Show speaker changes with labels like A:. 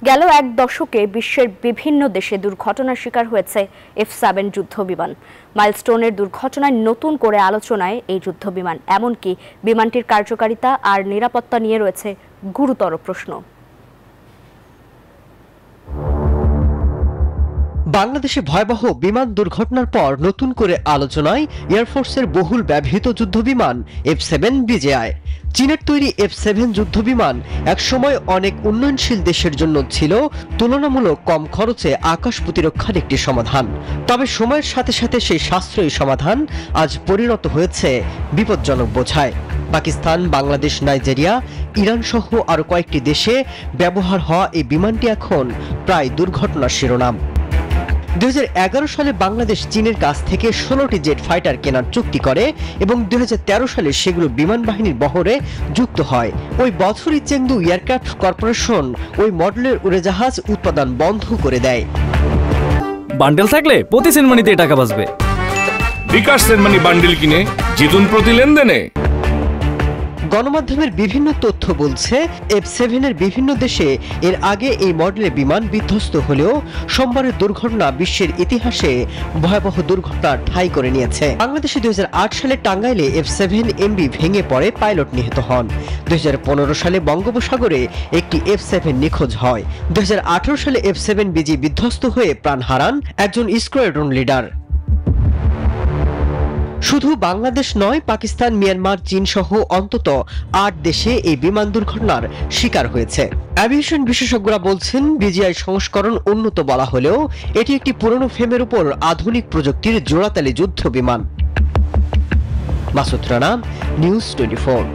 A: গেল এক দশকে বিশ্বের বিভিন্ন দেশে দুর্ঘটনার শিকার হয়েছে F7 যুদ্ধবিমান। মাইলস্টোনের দুর্ঘটনায় নতুন করে আলোচনায় এই যুদ্ধবিমান, এমনকি বিমানটির কার্যকারিতা আর নিরাপত্তা নিয়ে রয়েছে গুরুতর প্রশ্ন।
B: বাংলাদেশে ভয়াবহ বিমান দুর্ঘটনার পর নতুন করে আলোচনায় এয়ারফোর্সের বহুল ব্যবহৃত যুদ্ধবিমান F7 বিজেআই। চীনের তৈরি F7 যুদ্ধবিমান একসময় অনেক উন্নয়নশীল দেশের জন্য ছিল তুলনামূলক কম খরচে আকাশ প্রতিরক্ষার একটি সমাধান। তবে সময়ের সাথে সাথে সেই সাশ্রয়ী সমাধান আজ পরিণত হয়েছে বিপজ্জনক বোঝায়। পাকিস্তান, বাংলাদেশ, নাইজেরিয়া, ইরান সহ আরও কয়েকটি দেশে ব্যবহার হওয়া এই বিমানটি এখন প্রায় দুর্ঘটনার শিরোনাম। 2011 সালে বাংলাদেশ চীনের কাছ থেকে 16টি জেট ফাইটার কেনার চুক্তি করে এবং 2013 সালে সেগুলো বিমান বাহিনীর বহরে যুক্ত হয়। ওই বছরই চেংদু এয়ারক্রাফট কর্পোরেশন ওই মডেলের উড়োজাহাজ উৎপাদন বন্ধ করে দেয়।
C: বান্ডেল থাকলে প্রতি সেনমানিতে টাকা বাঁচবে।
D: বিকাশ সেনমানি বান্ডেল কিনে জিতুন প্রতি লেনদেনে।
B: গণমাধ্যমের বিভিন্ন তথ্য বলছে F7 এর বিভিন্ন দেশে এর আগে এই মডেলের বিমান বিধ্বস্ত হলেও সোমবারের দুর্ঘটনা বিশ্বের ইতিহাসে ভয়াবহ দুর্ঘটনার ঠাঁই করে নিয়েছে। বাংলাদেশে 2008 সালে টাঙ্গাইলে F7MB ভেঙে পড়ে, পাইলট নিহত হন। 2015 সালে বঙ্গোপসাগরে একটি F7 নিখোঁজ হয়। 2018 সালে F7BG বিধ্বস্ত হয়ে প্রাণ হারান একজন স্কোয়াড্রন লিডার। শুধু বাংলাদেশ নয়, পাকিস্তান, মিয়ানমার, চীন সহ অন্তত 8 দেশে এই বিমান দুর্ঘটনার শিকার হয়েছে। অ্যাভিয়েশন বিশেষজ্ঞরা বলছেন, বিজিআই সংস্করণ উন্নত বলা হলেও এটি একটি পুরনো ফ্রেমের উপর আধুনিক প্রযুক্তির জোড়াতালি যুদ্ধ বিমান। মাসুদ রানা, নিউজ 24।